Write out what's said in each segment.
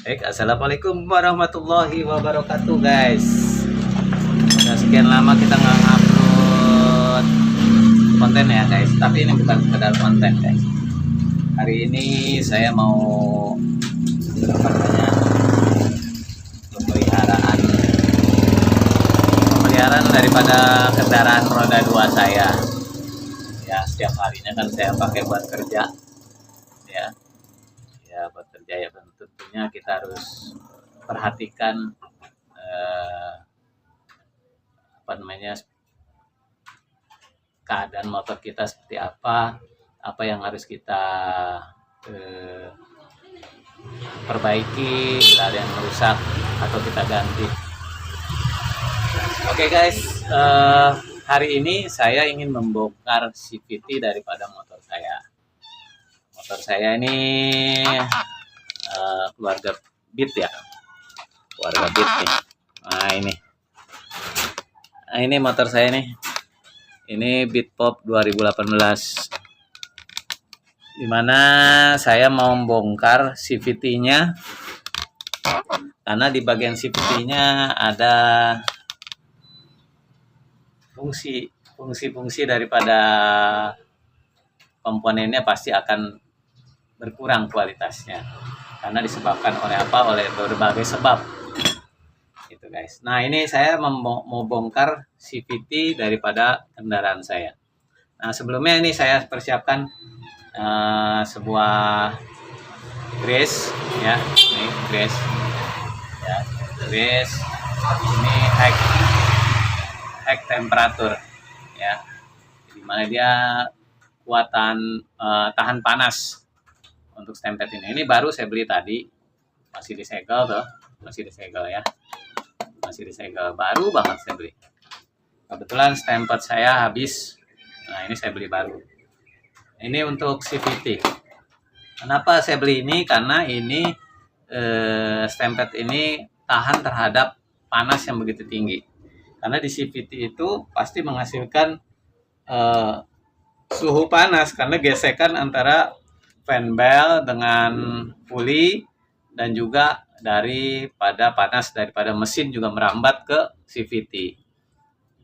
Baik, assalamualaikum warahmatullahi wabarakatuh, guys. Sudah sekian lama kita nggak ngupload konten ya, guys. Tapi ini bukan sekedar konten, guys. Hari ini saya mau apa namanya pemeliharaan daripada kendaraan roda 2 saya. Ya, setiap harinya kan saya pakai buat kerja, ya. Ya, buat kerja ya, tentunya kita harus perhatikan apa namanya keadaan motor kita seperti apa yang harus kita perbaiki, ada yang rusak atau kita ganti. Oke, guys, hari ini saya ingin membongkar CVT daripada motor saya. Motor saya ini keluarga Beat ya, keluarga Beat nih. Nah ini motor saya nih. Ini Beat Pop 2018. Dimana saya mau membongkar CVT-nya karena di bagian CVT-nya ada fungsi daripada komponennya pasti akan berkurang kualitasnya karena disebabkan oleh oleh berbagai sebab itu, guys. Nah, ini saya mau bongkar CVT daripada kendaraan saya. Nah, sebelumnya ini saya persiapkan sebuah grease ya, ini grease ya, grease ini high temperatur ya, dimana dia kuatan tahan panas untuk stempet ini. Ini baru saya beli tadi, masih disegel tuh, masih disegel ya, masih disegel, baru banget saya beli. Kebetulan stempet saya habis, nah ini saya beli baru. Ini untuk CVT. Kenapa saya beli ini? Karena ini stempet ini tahan terhadap panas yang begitu tinggi. Karena di CVT itu pasti menghasilkan suhu panas karena gesekan antara fan belt dengan pulley dan juga daripada panas daripada mesin juga merambat ke CVT.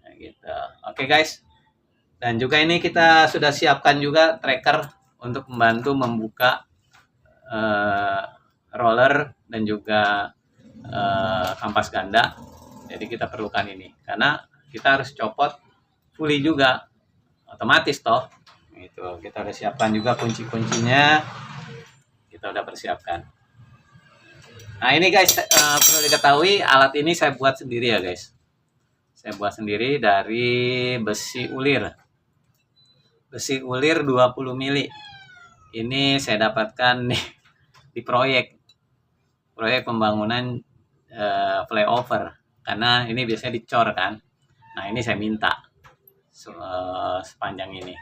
Nah, gitu. Oke, guys. Dan juga ini kita sudah siapkan juga tracker untuk membantu membuka roller dan juga kampas ganda. Jadi kita perlukan ini karena kita harus copot pulley juga otomatis toh. Itu kita udah siapkan juga kunci-kuncinya, kita udah persiapkan. Nah ini, guys, perlu diketahui alat ini saya buat sendiri ya, guys. Saya buat sendiri dari besi ulir 20 mili. Ini saya dapatkan nih di proyek pembangunan flyover karena ini biasanya dicor kan. Nah ini saya minta sepanjang ini,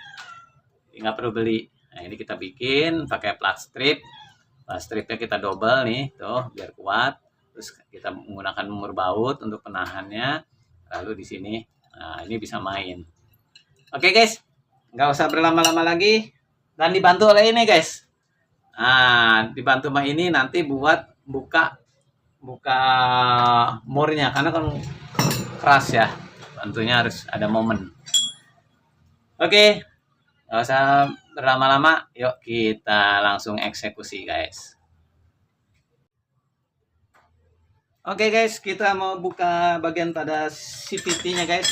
nggak perlu beli. Nah ini kita bikin pakai plat stripnya kita double nih tuh biar kuat. Terus kita menggunakan mur baut untuk penahannya. Lalu di sini, nah ini bisa main. Oke, guys, nggak usah berlama-lama lagi dan dibantu oleh ini, guys. Nah, dibantu sama ini nanti buat buka murnya karena kan keras ya, tentunya harus ada momen. Oke, nggak usah berlama-lama, yuk kita langsung eksekusi, guys. Oke, guys, kita mau buka bagian pada CVT-nya, guys.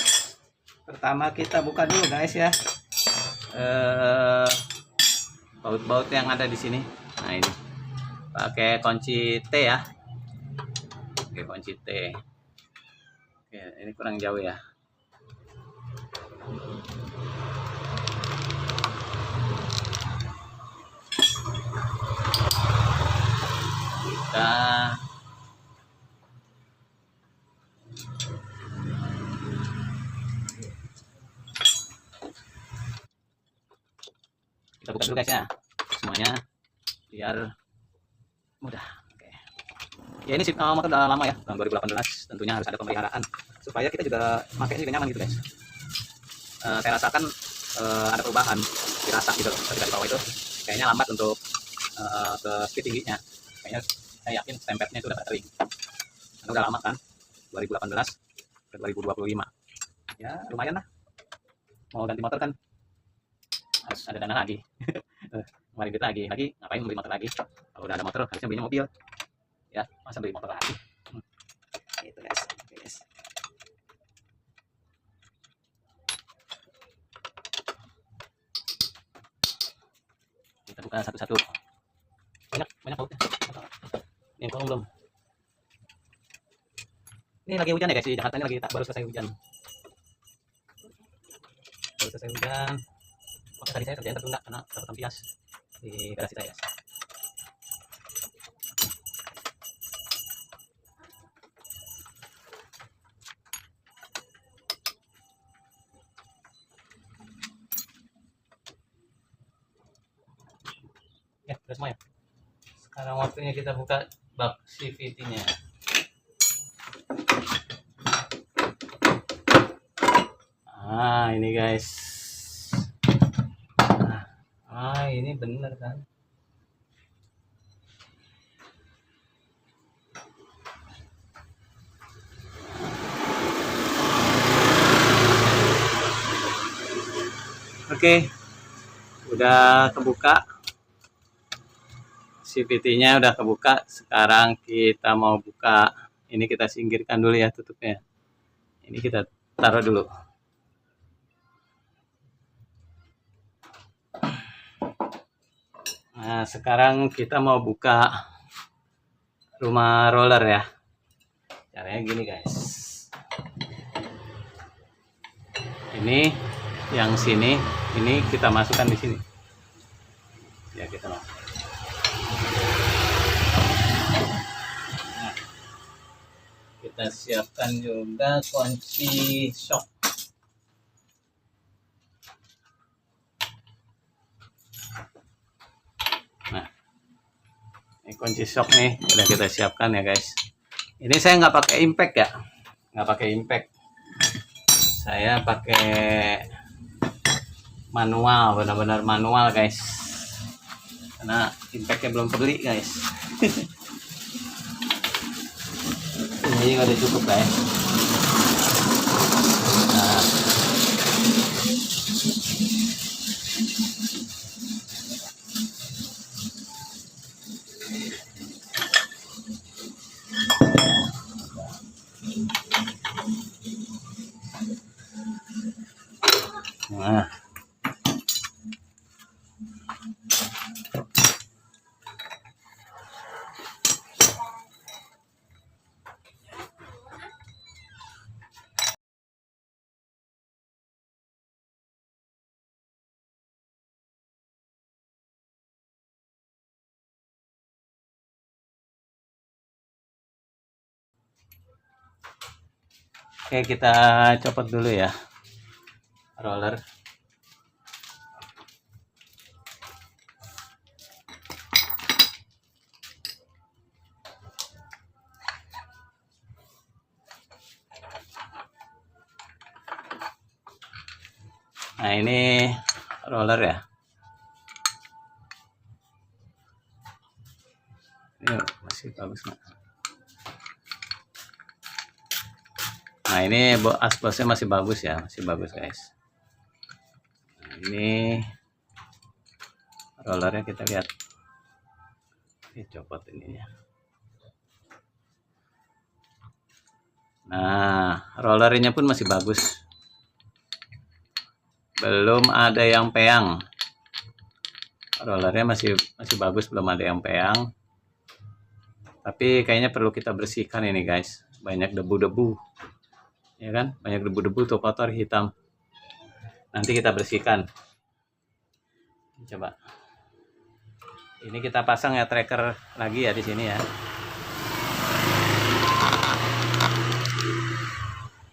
Pertama kita buka dulu, guys ya. Baut-baut yang ada di sini. Nah ini pakai kunci T ya. Oke, kunci T. Oke, ini kurang jauh ya. Kita buka dulu, guys ya, semuanya biar mudah. Oke. Ya ini motor udah lama ya, tahun 2018, tentunya harus ada pemeliharaan supaya kita juga makainya juga nyaman gitu, guys. Saya rasakan ada perubahan, dirasa gitu ketika di bawah itu kayaknya lambat untuk ke speed tingginya. Kayaknya saya yakin stempetnya itu udah kering. Karena udah lama kan, 2018 ke 2025. Ya lumayan lah. Mau ganti motor kan harus ada dana lagi. Kemarin duit lagi ngapain beli motor lagi? Kalau udah ada motor harusnya belinya mobil. Ya masa beli motor lagi? Gitu guys. Oke, guys. Kita buka satu-satu. Banyak bautnya. Ini yang belum. Ini lagi hujan ya guys, di Jakarta ini lagi baru selesai hujan. Makanya tadi saya kerjaan tertunda karena dapat tempias di garasi saya guys. Ya, udah semua ya. Sekarang waktunya kita buka bak CVT-nya. Ini guys. Ini bener kan? Oke, udah kebuka. CVT-nya udah kebuka. Sekarang kita mau buka. Ini kita singkirkan dulu ya tutupnya. Ini kita taruh dulu. Nah, sekarang kita mau buka rumah roller ya. Caranya gini guys. Ini yang sini, ini kita masukkan di sini. Ya kita masuk. Nah, kita siapkan juga kunci shock. Nah, ini kunci shock nih udah kita siapkan ya guys. Ini saya nggak pakai impact ya, nggak pakai impact. Saya pakai manual, benar-benar manual guys. Karena impactnya belum beli guys. Ini udah cukup guys. Nah, Nah, oke kita copot dulu ya roller. Nah ini roller ya. Ini masih bagus nggak? Nah ini aspalnya masih bagus ya, masih bagus guys. Nah, ini rollernya kita lihat. Copot ininya. Nah rollernya pun masih bagus. Belum ada yang peyang. Rollernya masih bagus, belum ada yang peyang. Tapi kayaknya perlu kita bersihkan ini guys. Banyak debu-debu. Ya kan? Banyak debu-debu tuh kotor hitam. Nanti kita bersihkan. Coba. Ini kita pasang ya tracker lagi ya di sini ya.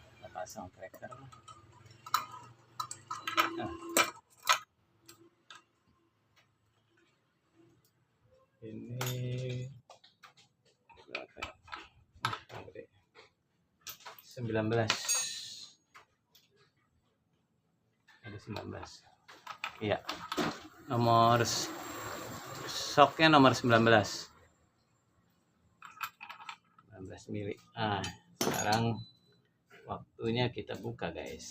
Kita pasang tracker. Nah. Ini berapa ya? 19. Ada 19. Iya. Nomor shocknya nomor 19. 15 mili. Sekarang waktunya kita buka, guys.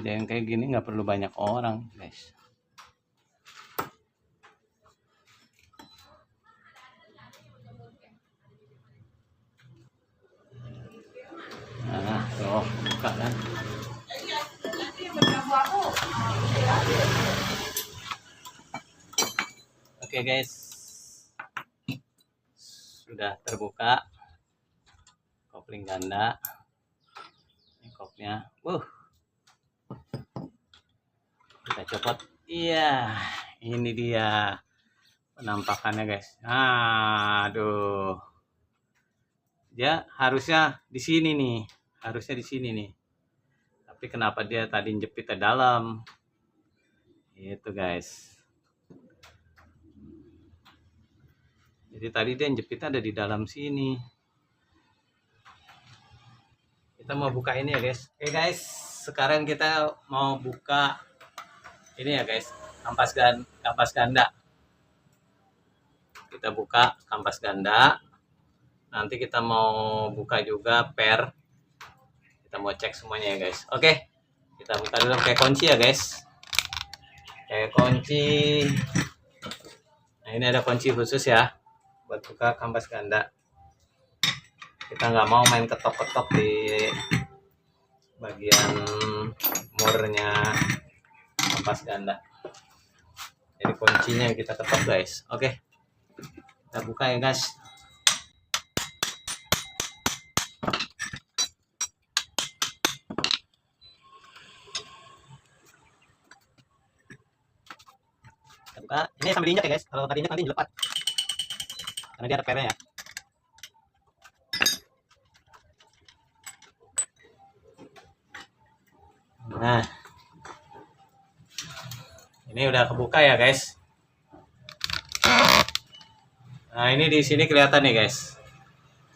Yang kayak gini nggak perlu banyak orang, guys. Tuh, buka kan. Oke, guys. Sudah terbuka. Kopling ganda. Ini kopnya. Kita copot. Iya, ini dia penampakannya, guys. Aduh. Dia harusnya di sini nih. Tapi kenapa dia tadi jepit ke dalam? Itu, guys. Jadi tadi dia jepitnya ada di dalam sini. Kita mau buka ini ya, guys. Oke, guys. Sekarang kita mau buka ini ya, guys. Kampas ganda. Kita buka kampas ganda. Nanti kita mau buka juga per. Kita mau cek semuanya ya, guys. Oke. Kita buka dulu pakai kunci ya, guys. Kayak kunci. Nah, ini ada kunci khusus ya buat buka kampas ganda. Kita nggak mau main ketok-ketok di bagian murnya kampas ganda. Jadi kuncinya kita ketok, guys. Oke. Kita buka ya, guys. Kita buka. Ini sambil diinjak ya, guys. Kalau nggak diinjak nanti jelepat. Karena dia ada pernya ya. Nah, ini udah kebuka ya, guys. Nah, ini di sini kelihatan nih, guys.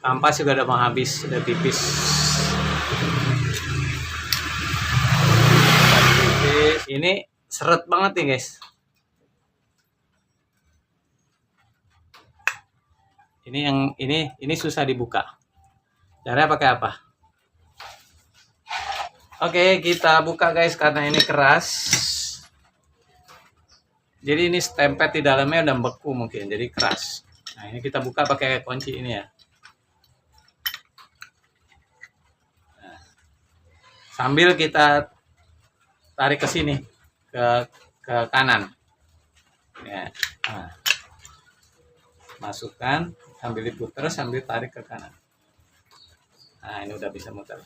Kampas juga udah mau habis, udah tipis. Ini seret banget nih, guys. Ini susah dibuka. Caranya pakai apa? Oke, kita buka, guys, karena ini keras. Jadi ini stempet di dalamnya udah beku mungkin, jadi keras. Nah, ini kita buka pakai kunci ini ya. Nah, sambil kita tarik ke sini, ke kanan. Ya. Nah, masukkan, sambil diputar, sambil tarik ke kanan. Nah, ini udah bisa muter.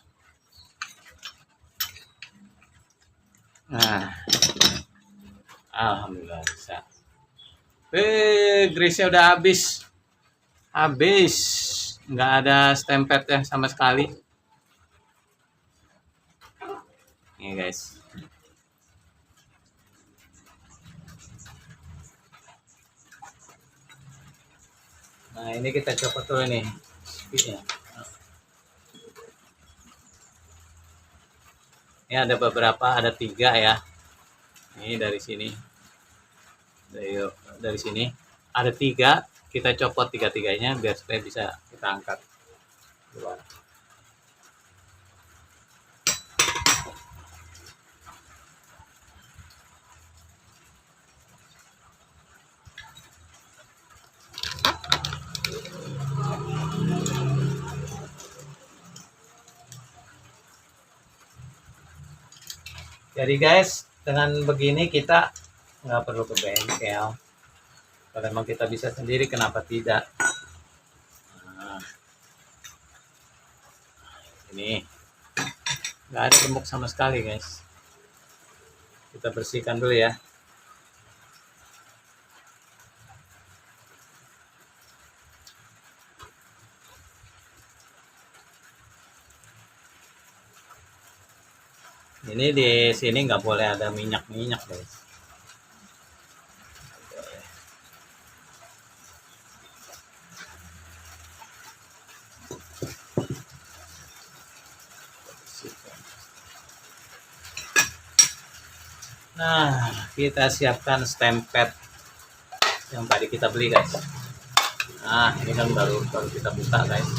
Nah, alhamdulillah bisa. Grease-nya udah habis, nggak ada stempetnya sama sekali. Ini, guys. Nah, ini kita copot dulu nih speednya. Ini ada beberapa, ada 3 ya. Ini dari sini, dari sini ada 3. Kita copot 3-3-nya biar supaya bisa kita angkat keluar. Jadi, guys, dengan begini kita nggak perlu ke bengkel. Kalau memang kita bisa sendiri, kenapa tidak? Nah, ini nggak ada gemuk sama sekali, guys. Kita bersihkan dulu ya. Ini di sini nggak boleh ada minyak-minyak, guys. Nah, kita siapkan stamp pad yang tadi kita beli guys. Nah, ini kan baru kita buka guys.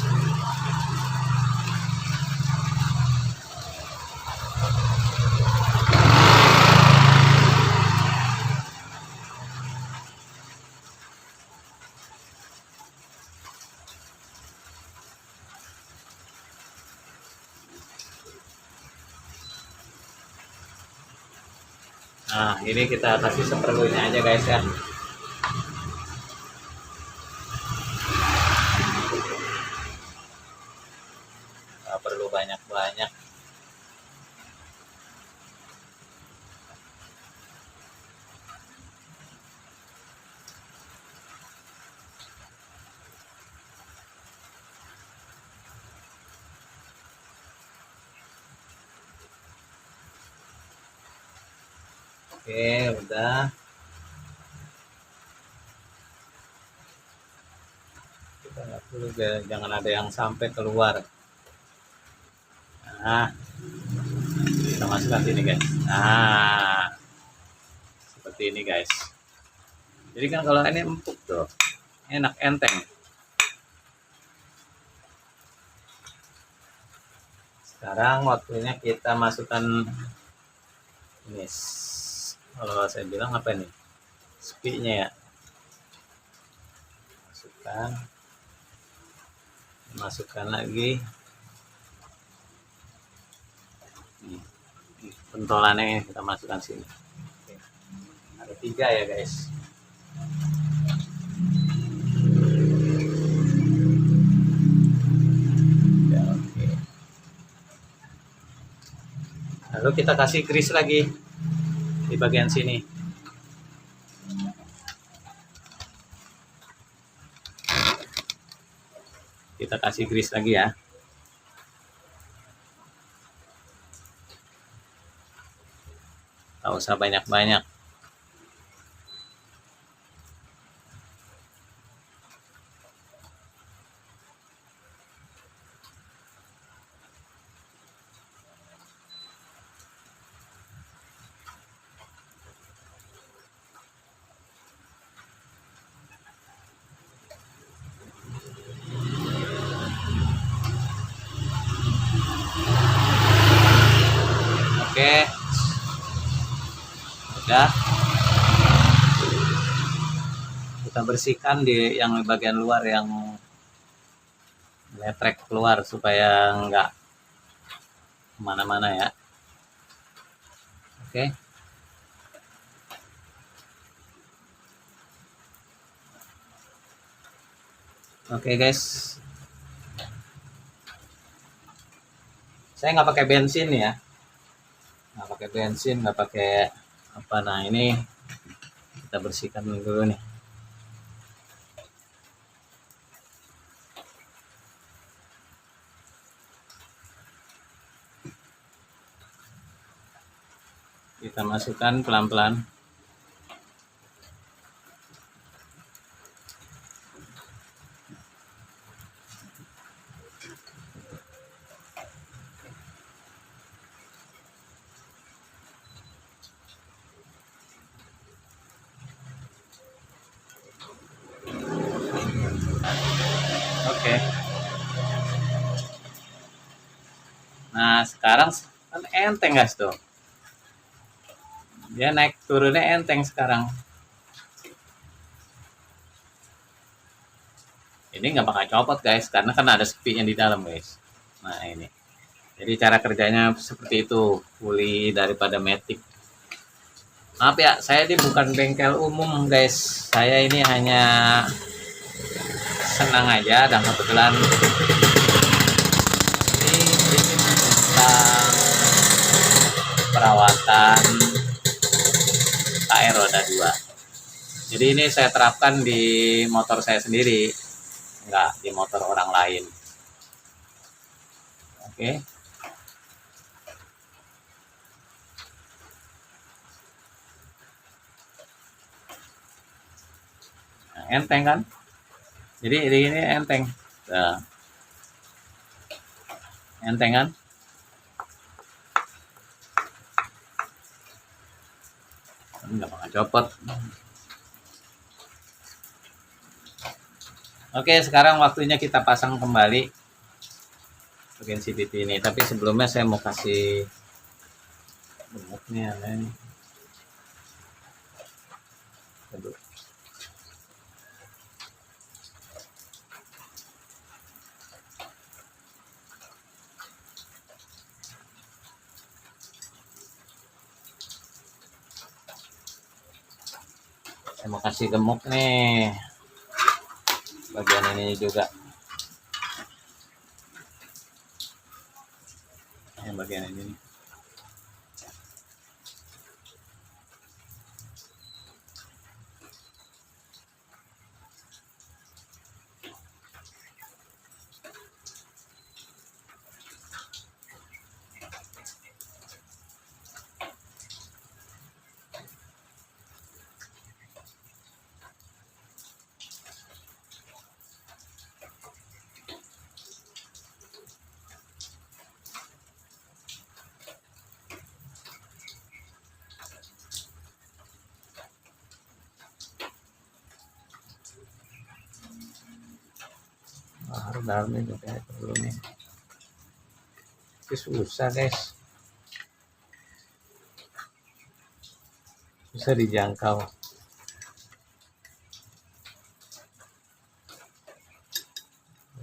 Nah, ini kita kasih seperlunya aja guys ya. Nggak perlu banyak-banyak. Oke, udah. Kita nggak perlu, jangan ada yang sampai keluar. Nah, kita masukkan sini guys. Nah, seperti ini guys. Jadi kan kalau ini empuk tuh, enak enteng. Sekarang waktunya kita masukkan ini. Kalau saya bilang apa nih? Spinya ya. Masukkan lagi. Nih, pentolannya kita masukkan sini. Oke. Ada 3 ya guys. Ya, oke. Lalu kita kasih grease lagi di bagian sini. Kita kasih grease lagi ya. Tak usah banyak-banyak. Oke. Udah. Kita bersihkan di yang bagian luar yang letrek keluar supaya enggak kemana-mana ya. Oke. Oke guys. Saya nggak pakai bensin ya. Nggak pakai bensin, nggak pakai apa. Nah ini kita bersihkan dulu nih. Kita masukkan pelan-pelan. Oke. Nah sekarang kan enteng guys tuh. Dia naik turunnya enteng sekarang. Ini nggak bakal copot guys, karena kan ada spinya di dalam guys. Nah ini. Jadi cara kerjanya seperti itu, pulih daripada Matic. Maaf ya, saya ini bukan bengkel umum guys. Saya ini hanya senang aja dan kebetulan ini tentang perawatan KR roda 2. Jadi ini saya terapkan di motor saya sendiri, enggak di motor orang lain. Oke. Nah, enteng kan? Jadi ini enteng. Nah, enteng kan? Nggak bakal copot. Oke, sekarang waktunya kita pasang kembali bagian CVT ini. Tapi sebelumnya saya mau kasih gemuknya ini. Aduh. Saya mau kasih gemuk nih bagian ini juga, yang bagian ini nih. Harus dalamnya juga dulu nih. Itu susah guys, susah dijangkau.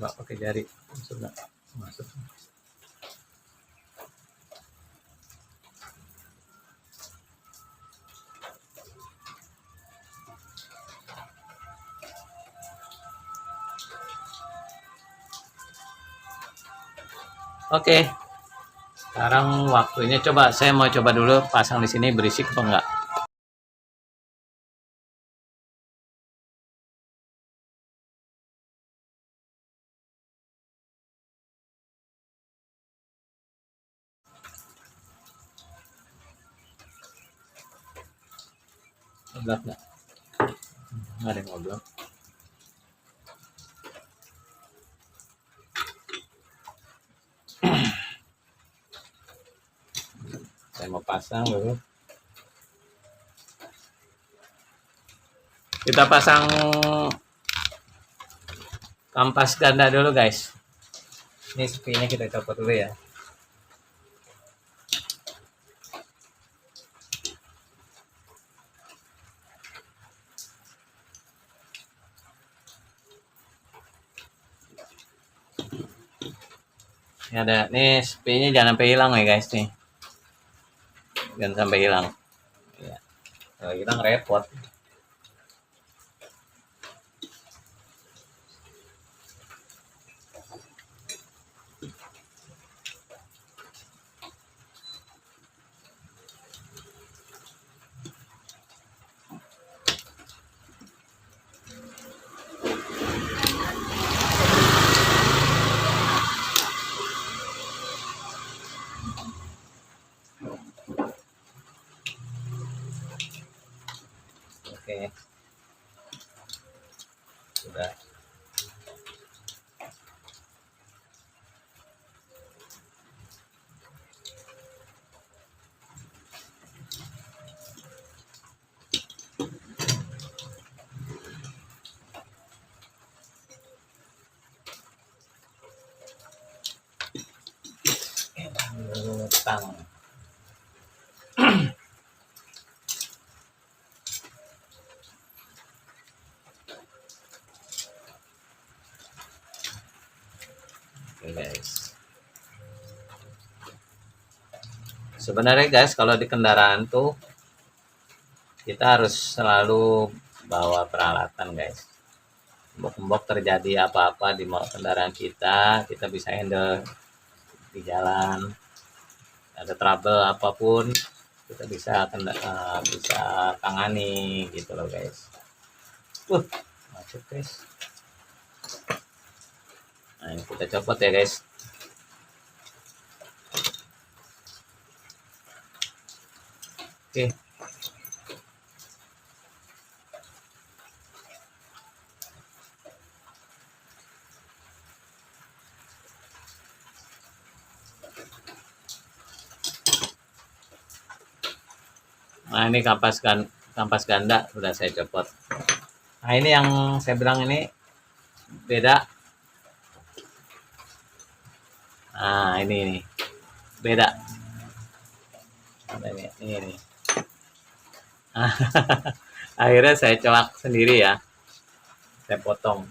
Nggak pakai jari, sudah masuk. Oke, sekarang waktunya coba, saya mau coba dulu pasang di sini berisik apa enggak. Ngoblok nggak? Nggak ada yang ngoblok. Saya mau pasang dulu. Kita pasang kampas ganda dulu guys. Ini sepinya kita copot dulu ya. Ini ada, nih sepinya jangan sampai hilang ya guys nih. Jangan sampai hilang. Ya. Kalau hilang repot. Oke. Sudah. Tang. Oke guys. Sebenarnya guys, kalau di kendaraan tuh kita harus selalu bawa peralatan guys. Mbok terjadi apa-apa di kendaraan kita bisa handle di jalan. Ada trouble apapun, kita bisa bisa tangani gitu loh guys. Macet guys. Nah, ini kita copot ya guys. Oke. Nah ini kampas ganda sudah saya copot. Nah ini yang saya bilang ini beda. Nah ini beda. Ini. Akhirnya saya colak sendiri ya, saya potong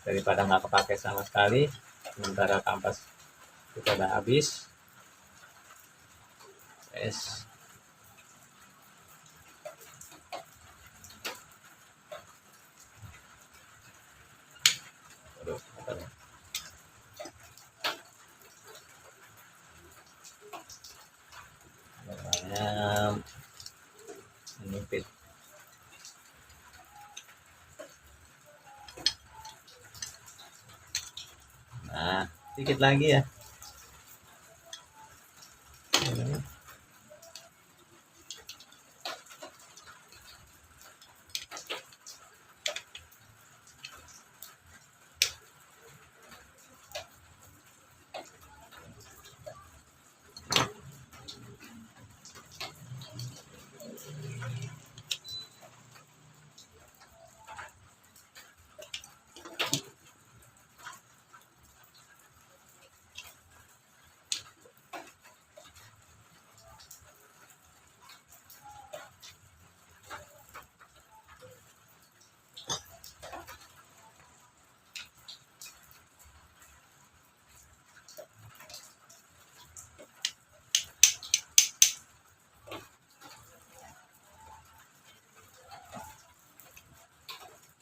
daripada nggak kepake sama sekali. Sementara kampas kita udah habis. Yes. Menyempit. Nah, sedikit lagi ya.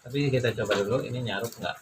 Tapi kita coba dulu ini nyaruk nggak.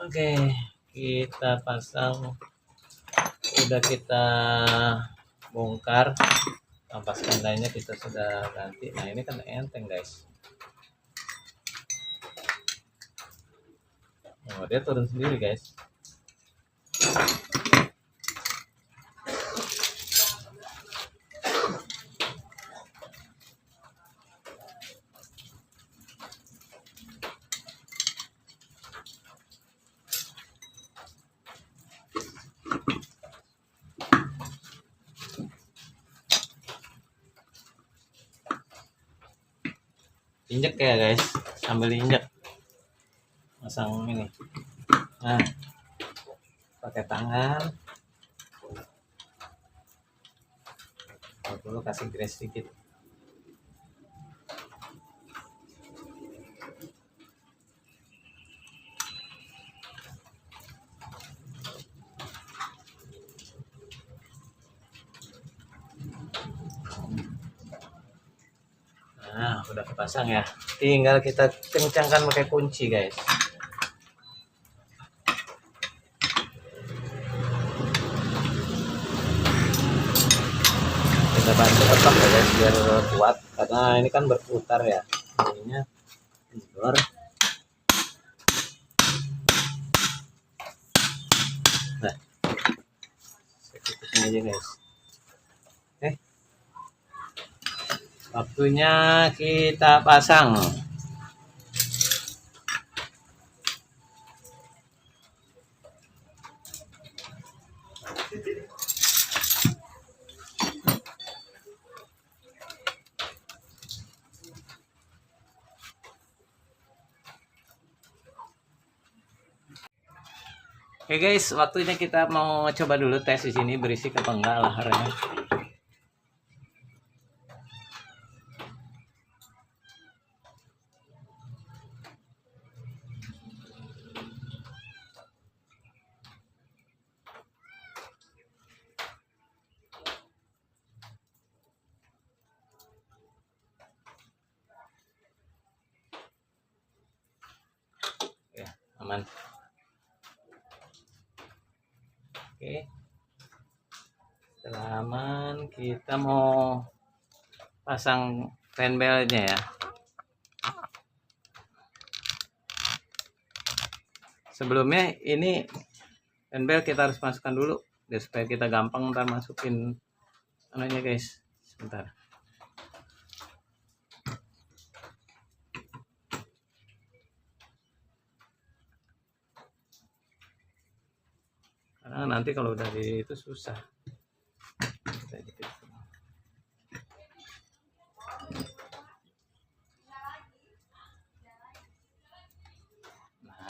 Oke, kita pasang, udah kita bongkar kampas gandanya, kita sudah ganti. Nah ini kan enteng guys. Oh, dia turun sendiri guys. Injek ya guys, sambil injek pasang ini. Nah pakai tangan dulu, kasih grease sedikit. Nah udah kepasang ya, tinggal kita kencangkan pakai kunci guys. Kita bantu ketok ya guys biar kuat, karena ini kan berputar ya, ininya kendor. Nah saya tutupin aja guys. Waktunya kita pasang. Oke guys, waktunya kita mau coba dulu tes di sini berisik apa enggak laharnya. Ya, aman. Oke. Setelah aman, kita mau pasang fan beltnya ya. Sebelumnya ini fan belt kita harus masukkan dulu biar supaya kita gampang ntar masukin anunya guys. Sebentar. Karena nanti kalau udah di itu susah.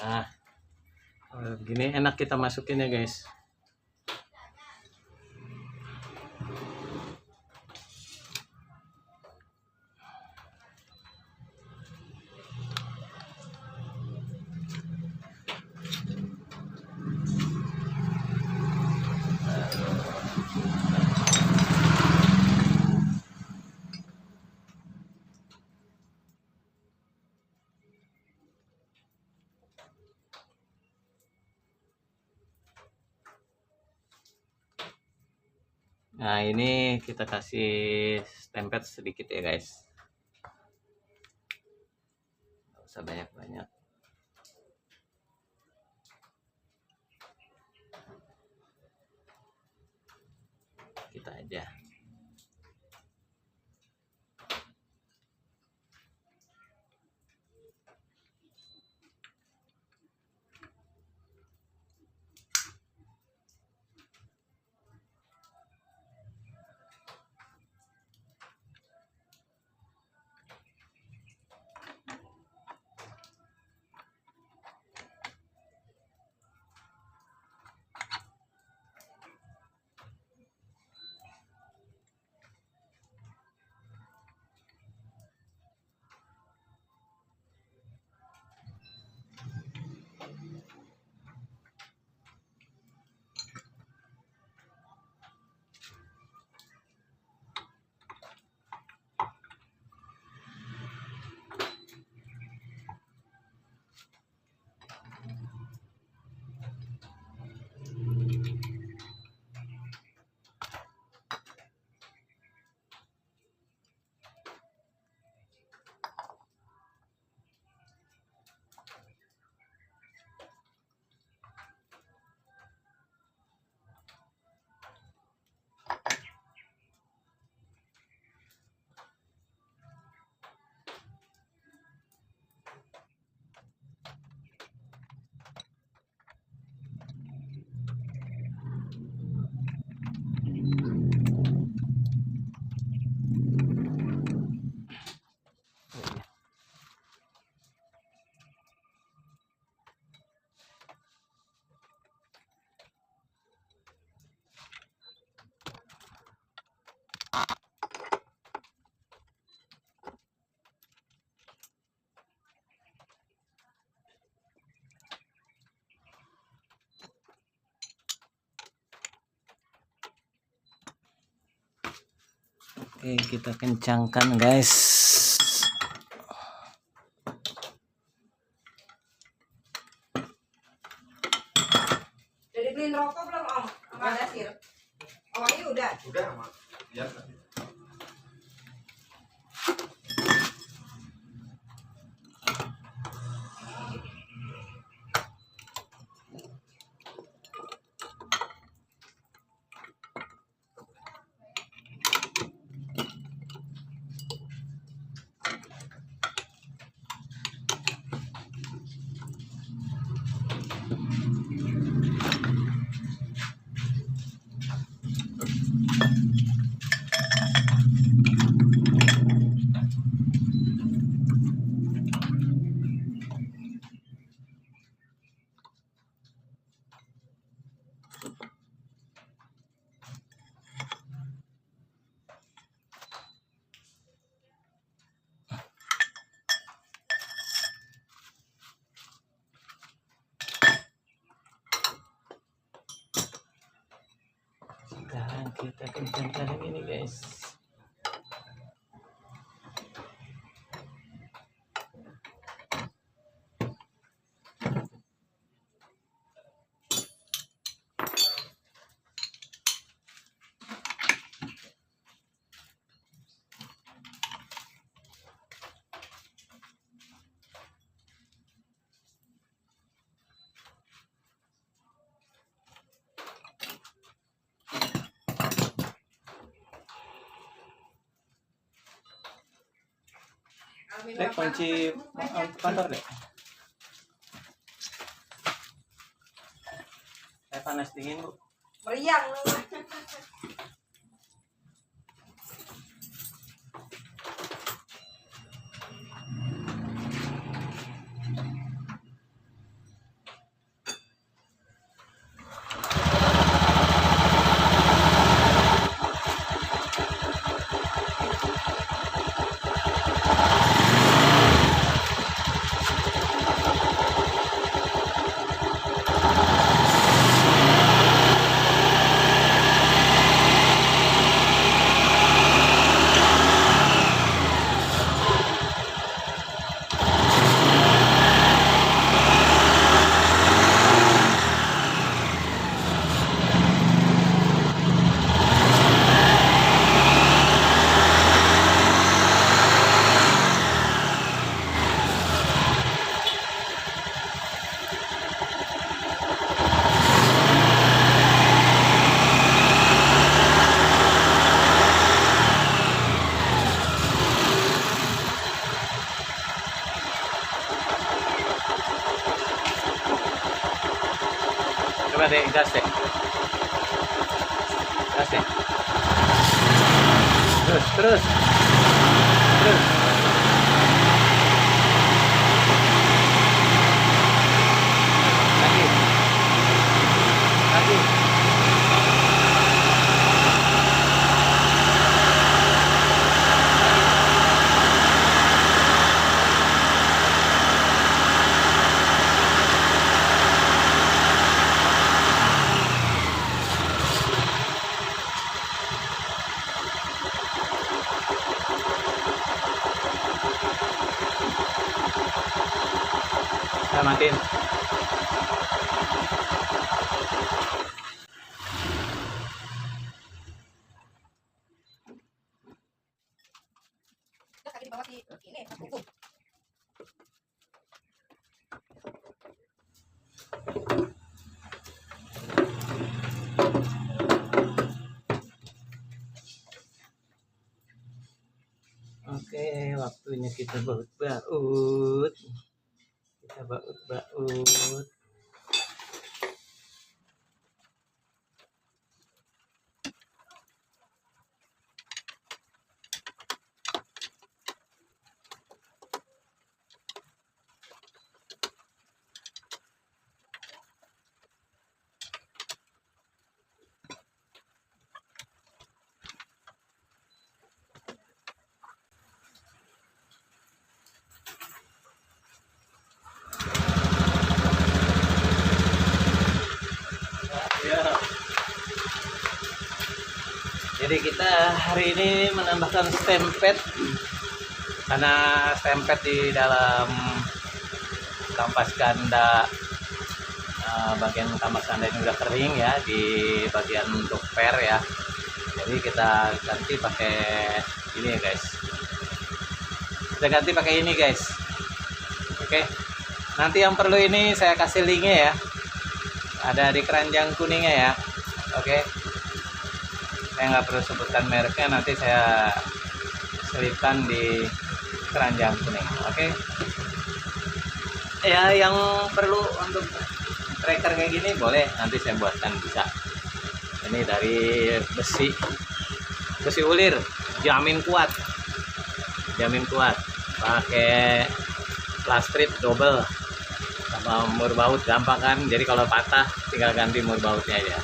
Nah, gini enak kita masukin ya guys. Nah ini kita kasih stempel sedikit ya guys, nggak usah banyak-banyak. Kita aja. Oke, kita kencangkan guys. Jadi beliin rokok belum Om? Sama Dasir? Oh ini udah? Udah, Mak. Ya. Cara ini guys. Dek, kunci kantor deh. Saya panas dingin bu. Meriang. Coba deh, gas deh. Gas deh. Terus, terus. Terus. Lagi. Lagi. Saya matiin. Kaki di bawah si ini buku. Oke, waktunya kita baut-baut. Kita baut-baut. Ya. Jadi kita hari ini menambahkan stempet karena stempet di dalam kampas ganda bagian kampas ganda ini udah kering ya di bagian untuk per ya. Jadi kita ganti pakai ini ya guys. Kita ganti pakai ini guys. Oke. Nanti yang perlu ini saya kasih linknya ya. Ada di keranjang kuningnya ya. Oke. Saya nggak perlu sebutkan mereknya, nanti saya selipkan di keranjang kuning. Oke. Ya, yang perlu untuk tracker kayak gini boleh nanti saya buatkan, bisa. Ini dari besi ulir, jamin kuat, pakai plastrip double sama mur baut, gampang kan, jadi kalau patah tinggal ganti mur bautnya aja.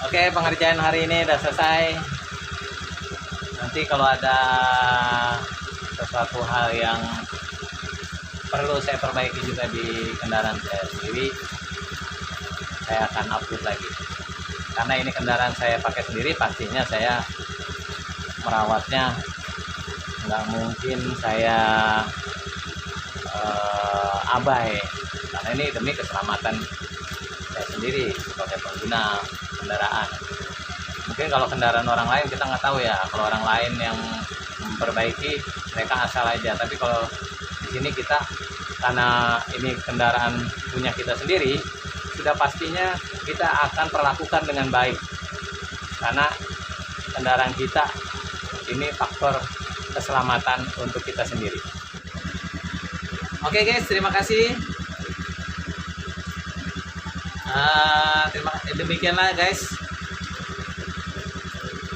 Oke, pengerjaan hari ini udah selesai. Nanti kalau ada sesuatu hal yang perlu saya perbaiki juga di kendaraan saya sendiri, saya akan upload lagi. Karena ini kendaraan saya pakai sendiri, pastinya saya merawatnya nggak mungkin saya abai, karena ini demi keselamatan saya sendiri sebagai pengguna kendaraan. Mungkin kalau kendaraan orang lain kita nggak tahu ya, kalau orang lain yang memperbaiki mereka asal aja, tapi kalau di sini kita, karena ini kendaraan punya kita sendiri, sudah pastinya kita akan perlakukan dengan baik, karena kendaraan kita ini faktor keselamatan untuk kita sendiri. Oke guys, terima kasih. Demikianlah guys,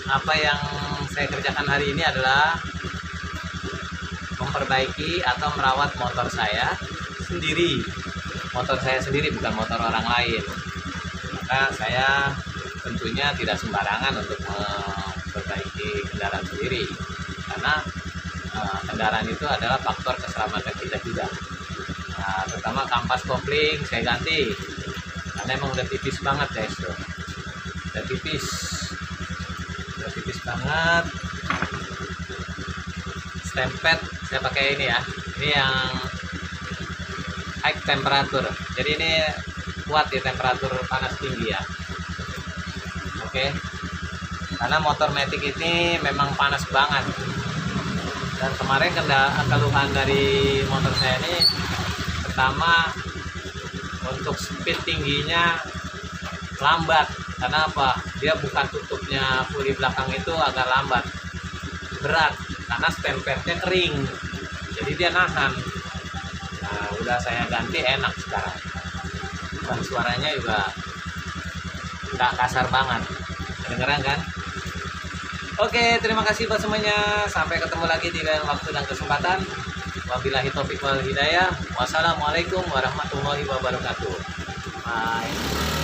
apa yang saya kerjakan hari ini adalah memperbaiki atau merawat motor saya sendiri. Motor saya sendiri, bukan motor orang lain. Maka saya tentunya tidak sembarangan untuk memperbaiki kendaraan sendiri, karena kendaraan itu adalah faktor keselamatan kita juga. Nah, terutama kampas kopling saya ganti, karena emang udah tipis banget guys tuh. Udah tipis banget. Stempet saya pakai ini ya, ini yang high temperature, jadi ini kuat di temperatur panas tinggi ya. Oke, karena motor Matic ini memang panas banget, dan kemarin keluhan dari motor saya ini, pertama untuk speed tingginya lambat. Karena apa? Dia bukan tutupnya puli belakang itu agak lambat, berat, karena stempetnya kering, jadi dia nahan. Nah, udah saya ganti, enak sekarang, dan suaranya juga nggak kasar banget, kedengeran kan? Oke, terima kasih buat semuanya, sampai ketemu lagi di lain waktu dan kesempatan. Wabillahi taufiq wal hidayah. Wassalamualaikum warahmatullahi wabarakatuh. Bye.